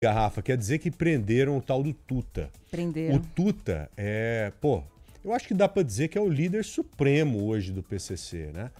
Garrafa, quer dizer que prenderam o tal do Tuta. Prenderam. O Tuta eu acho que dá para dizer que é o líder supremo hoje do PCC, né?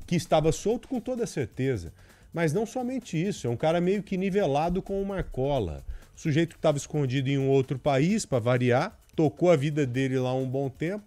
Que estava solto com toda certeza. Mas não somente isso, é um cara meio que nivelado com o Marcola. O sujeito que estava escondido em um outro país, para variar, tocou a vida dele lá um bom tempo,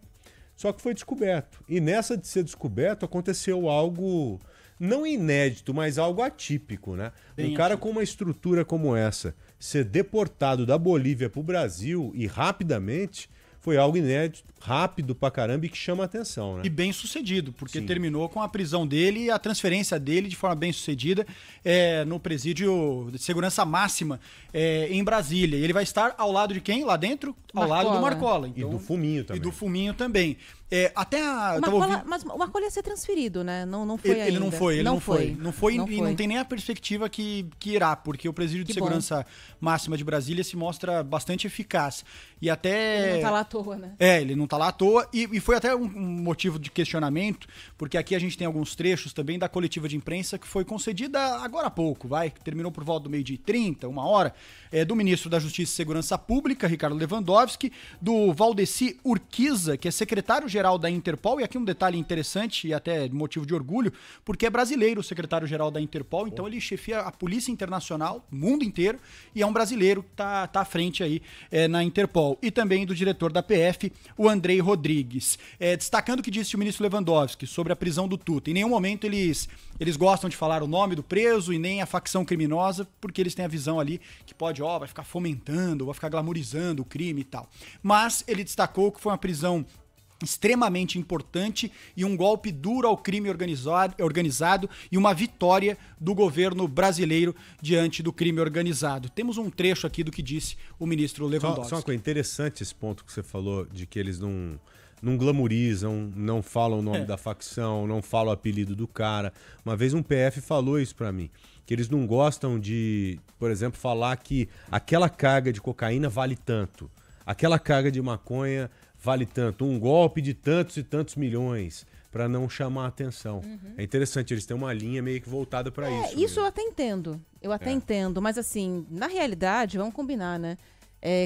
só que foi descoberto. E nessa de ser descoberto, aconteceu algo não inédito, mas algo atípico, né? Um cara com uma estrutura como essa ser deportado da Bolívia para o Brasil e rapidamente foi algo inédito, rápido pra caramba e que chama a atenção, né? E bem sucedido, porque Sim. terminou com a prisão dele e a transferência dele de forma bem sucedida no presídio de segurança máxima em Brasília. E ele vai estar ao lado de quem? Lá dentro? Ao lado do Marcola. Então, e do Fuminho também. E do Fuminho também. Mas o Marcola ia ser transferido, né? Não foi ainda. Ele não foi. Não foi não e foi. não tem nem a perspectiva que irá, porque o presídio de segurança máxima de Brasília se mostra bastante eficaz. E até... Ele não tá lá à toa, né? Ele não tá lá à toa. E foi até um motivo de questionamento, porque aqui a gente tem alguns trechos também da coletiva de imprensa que foi concedida agora há pouco, que terminou por volta do 12h30, 1h, do ministro da Justiça e Segurança Pública, Ricardo Lewandowski, do Valdeci Urquiza, que é secretário-geral da Interpol, e aqui um detalhe interessante e até motivo de orgulho, porque é brasileiro o secretário-geral da Interpol, então ele chefia a Polícia Internacional, mundo inteiro, e é um brasileiro que tá à frente aí na Interpol. E também do diretor da PF, o Andrei Rodrigues. Destacando o que disse o ministro Lewandowski sobre a prisão do Tuta. Em nenhum momento eles gostam de falar o nome do preso e nem a facção criminosa, porque eles têm a visão ali que vai ficar fomentando, vai ficar glamorizando o crime e tal. Mas ele destacou que foi uma prisão extremamente importante e um golpe duro ao crime organizado e uma vitória do governo brasileiro diante do crime organizado. Temos um trecho aqui do que disse o ministro Lewandowski. Só uma coisa interessante esse ponto que você falou, de que eles não glamorizam, não falam o nome da facção, não falam o apelido do cara. Uma vez um PF falou isso pra mim, que eles não gostam de, por exemplo, falar que aquela carga de cocaína vale tanto, aquela carga de maconha vale tanto, um golpe de tantos e tantos milhões, para não chamar a atenção. Uhum. É interessante, eles têm uma linha meio que voltada para isso. Isso mesmo. eu até entendo, entendo, mas assim, na realidade, vamos combinar, né?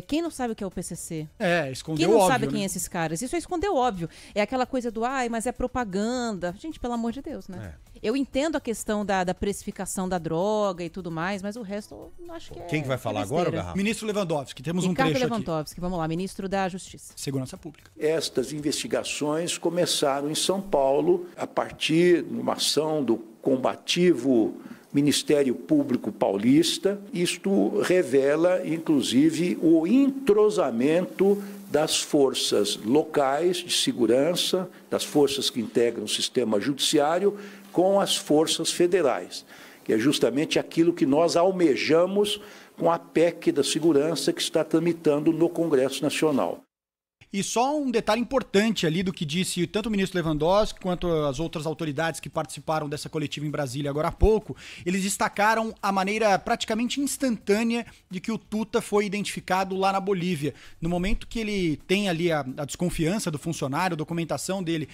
Quem não sabe o que é o PCC? Escondeu Quem não óbvio, sabe né? quem é esses caras? Isso é esconder óbvio. É aquela coisa do, mas é propaganda. Gente, pelo amor de Deus, né? Eu entendo a questão da precificação da droga e tudo mais, mas o resto eu acho que Quem que vai falar agora, Garrafa? Ministro Lewandowski, temos Ricardo um trecho Lewandowski, vamos lá, ministro da Justiça. Segurança Pública. Estas investigações começaram em São Paulo a partir de uma ação do combativo Ministério Público Paulista. Isto revela, inclusive, o entrosamento das forças locais de segurança, das forças que integram o sistema judiciário, com as forças federais, que é justamente aquilo que nós almejamos com a PEC da segurança que está tramitando no Congresso Nacional. E só um detalhe importante ali do que disse tanto o ministro Lewandowski quanto as outras autoridades que participaram dessa coletiva em Brasília agora há pouco, eles destacaram a maneira praticamente instantânea de que o Tuta foi identificado lá na Bolívia. No momento que ele tem ali a desconfiança do funcionário, a documentação dele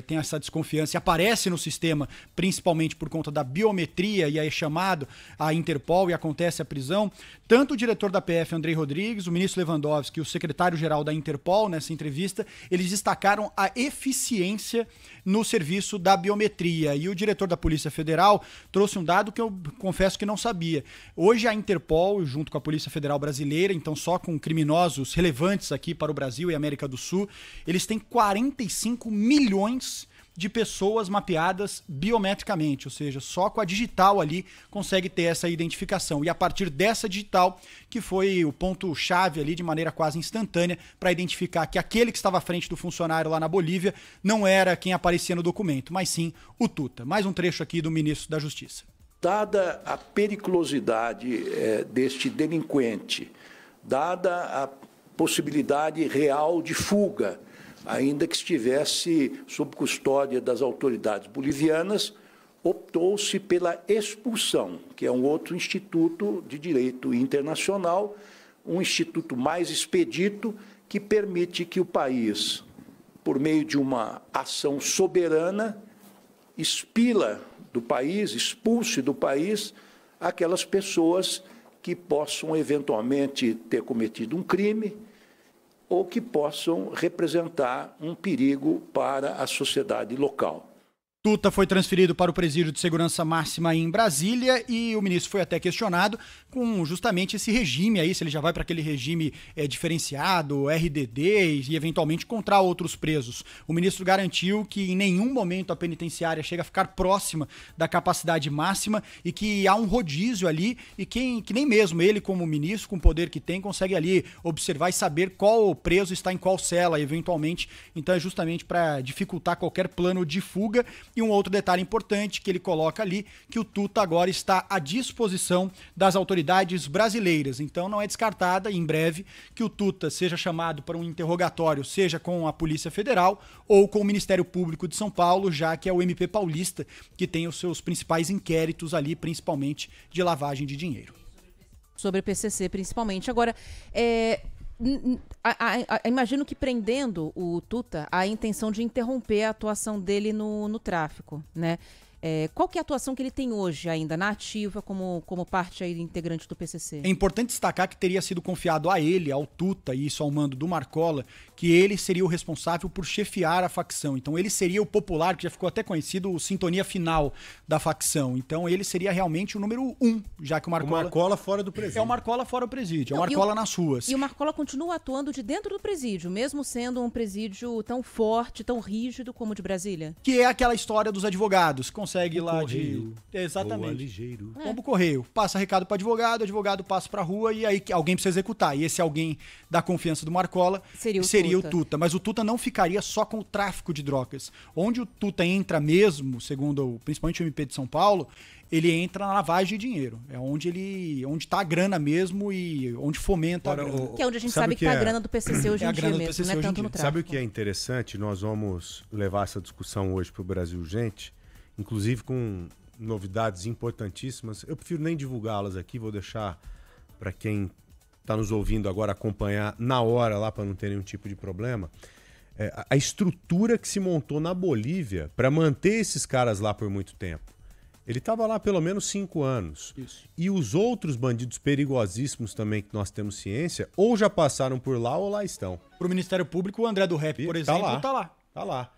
tem essa desconfiança e aparece no sistema, principalmente por conta da biometria, e aí é chamado a Interpol e acontece a prisão, tanto o diretor da PF, Andrei Rodrigues, o ministro Lewandowski e o secretário-geral da Interpol, nessa entrevista, eles destacaram a eficiência no serviço da biometria. E o diretor da Polícia Federal trouxe um dado que eu confesso que não sabia. Hoje a Interpol, junto com a Polícia Federal Brasileira, então só com criminosos relevantes aqui para o Brasil e América do Sul, eles têm 45 milhões de pessoas mapeadas biometricamente, ou seja, só com a digital ali consegue ter essa identificação. E a partir dessa digital, que foi o ponto-chave ali de maneira quase instantânea para identificar que aquele que estava à frente do funcionário lá na Bolívia não era quem aparecia no documento, mas sim o Tuta. Mais um trecho aqui do ministro da Justiça. Dada a periculosidade deste delinquente, dada a possibilidade real de fuga, ainda que estivesse sob custódia das autoridades bolivianas, optou-se pela expulsão, que é um outro instituto de direito internacional, um instituto mais expedito, que permite que o país, por meio de uma ação soberana, expulse do país aquelas pessoas que possam eventualmente ter cometido um crime ou que possam representar um perigo para a sociedade local. Tuta foi transferido para o presídio de segurança máxima em Brasília e o ministro foi até questionado com justamente esse regime aí, se ele já vai para aquele regime diferenciado, RDD e eventualmente encontrar outros presos. O ministro garantiu que em nenhum momento a penitenciária chega a ficar próxima da capacidade máxima e que há um rodízio ali e que nem mesmo ele, como ministro, com o poder que tem, consegue ali observar e saber qual preso está em qual cela eventualmente. Então é justamente para dificultar qualquer plano de fuga. E um outro detalhe importante que ele coloca ali, que o Tuta agora está à disposição das autoridades brasileiras. Então não é descartada, em breve, que o Tuta seja chamado para um interrogatório, seja com a Polícia Federal ou com o Ministério Público de São Paulo, já que é o MP paulista que tem os seus principais inquéritos ali, principalmente de lavagem de dinheiro. Sobre PCC, principalmente. Agora, imagino que prendendo o Tuta, a intenção de interromper a atuação dele no tráfico, né? Qual que é a atuação que ele tem hoje ainda, na ativa, como parte aí integrante do PCC? É importante destacar que teria sido confiado a ele, ao Tuta, e isso ao mando do Marcola, que ele seria o responsável por chefiar a facção. Então ele seria o popular, que já ficou até conhecido, o sintonia final da facção. Então ele seria realmente o número 1, já que o Marcola... O Marcola fora do presídio. É o Marcola fora do presídio, é o Marcola nas ruas. E o Marcola continua atuando de dentro do presídio, mesmo sendo um presídio tão forte, tão rígido como o de Brasília? Que é aquela história dos advogados, consegue o lá correio, de... Exatamente. Ligeiro. Pombo correio. Passa recado para advogado, advogado passa pra rua e aí alguém precisa executar. E esse alguém da confiança do Marcola seria o Tuta. Mas o Tuta não ficaria só com o tráfico de drogas. Onde o Tuta entra mesmo, segundo principalmente o MP de São Paulo, ele entra na lavagem de dinheiro. É onde tá a grana mesmo e onde fomenta a grana. Que é onde a gente sabe que tá a grana do PCC hoje em dia mesmo, não é tanto no tráfico. Sabe o que é interessante? Nós vamos levar essa discussão hoje pro Brasil Urgente, inclusive com novidades importantíssimas. Eu prefiro nem divulgá-las aqui, vou deixar para quem está nos ouvindo agora acompanhar na hora lá para não ter nenhum tipo de problema. A estrutura que se montou na Bolívia para manter esses caras lá por muito tempo. Ele estava lá pelo menos 5 anos. Isso. E os outros bandidos perigosíssimos também que nós temos ciência, ou já passaram por lá ou lá estão. Pro Ministério Público, o André do Rap, por exemplo, tá lá. Tá lá.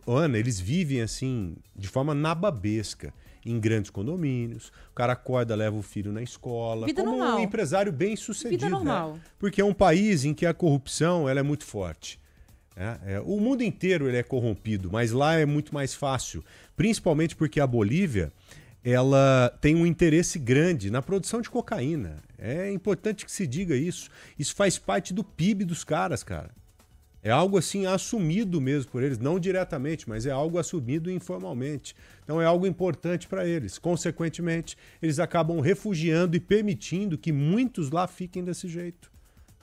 Ana, eles vivem assim, de forma nababesca, em grandes condomínios. O cara acorda, leva o filho na escola. Vida como normal. Um empresário bem sucedido. Vida normal. Né? Porque é um país em que a corrupção ela é muito forte. O mundo inteiro ele é corrompido, mas lá é muito mais fácil. Principalmente porque a Bolívia ela tem um interesse grande na produção de cocaína. É importante que se diga isso. Isso faz parte do PIB dos caras, cara. É algo assim assumido mesmo por eles, não diretamente, mas é algo assumido informalmente. Então é algo importante para eles. Consequentemente, eles acabam refugiando e permitindo que muitos lá fiquem desse jeito,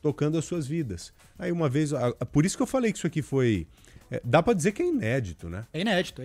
tocando as suas vidas. Aí uma vez, por isso que eu falei que isso aqui foi... dá para dizer que é inédito, né? É inédito.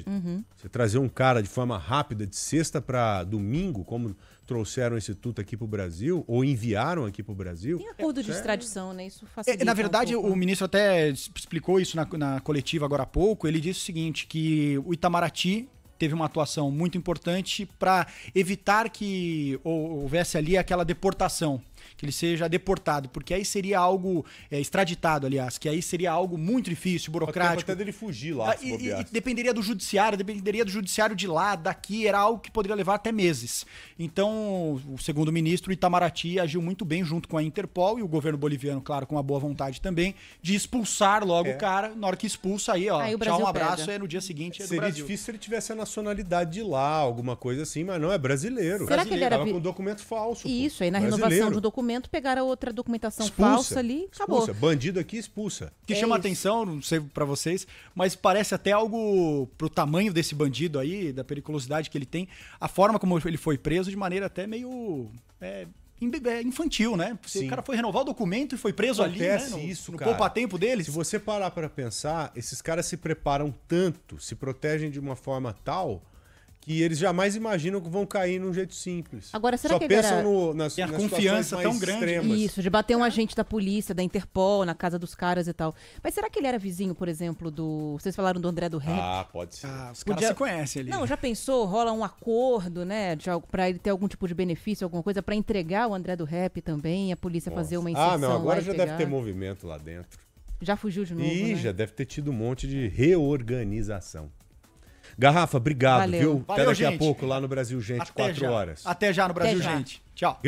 Uhum. Você trazer um cara de forma rápida, de sexta para domingo, como trouxeram esse Tuta aqui pro Brasil, ou enviaram aqui pro Brasil. Tem acordo de extradição, né? Isso facilita. Na verdade, o ministro até explicou isso na coletiva agora há pouco. Ele disse o seguinte, que o Itamaraty teve uma atuação muito importante para evitar que houvesse ali aquela deportação, que ele seja deportado, porque aí seria algo extraditado, aliás, que aí seria algo muito difícil, burocrático. Até dele fugir lá, e dependeria do judiciário de lá, daqui, era algo que poderia levar até meses. Então, segundo o ministro, o Itamaraty agiu muito bem junto com a Interpol e o governo boliviano, claro, com uma boa vontade também, de expulsar logo o cara. Na hora que expulsa aí, ó, tchau, um abraço, no dia seguinte é do Seria Brasil. difícil se ele tivesse a nacionalidade de lá, alguma coisa assim, mas não, é brasileiro. Será que ele era com documento falso. Isso, aí na renovação do documento pegaram outra documentação falsa ali, acabou. Bandido aqui expulsa. Que chama atenção, não sei pra vocês, mas parece até algo pro tamanho desse bandido aí, da periculosidade que ele tem, a forma como ele foi preso de maneira até meio infantil, né? Sim. O cara foi renovar o documento e foi preso Acontece ali, né? isso, no cara. poupa-tempo deles. Se você parar para pensar, esses caras se preparam tanto, se protegem de uma forma tal que eles jamais imaginam que vão cair num jeito simples. Agora, será Só que ele pensam era... nas Tem a situações confiança mais tão grande. extremas. Isso, de bater um agente da polícia, da Interpol, na casa dos caras e tal. Mas será que ele era vizinho, por exemplo, do... Vocês falaram do André do Rap? Ah, pode ser. Ah, os caras Podia- se conhecem ali. Não, já pensou? Rola um acordo, né? Pra ele ter algum tipo de benefício, alguma coisa, pra entregar o André do Rap também, a polícia fazer uma inserção Ah, não, agora lá e já pegar. deve ter movimento lá dentro. Já fugiu de novo, Ih, né? já deve ter tido um monte de reorganização. Garrafa, obrigado, Valeu. viu? Até Valeu, daqui a gente. pouco lá no Brasil Gente, 4 horas. Até já no Brasil, já. gente. Tchau.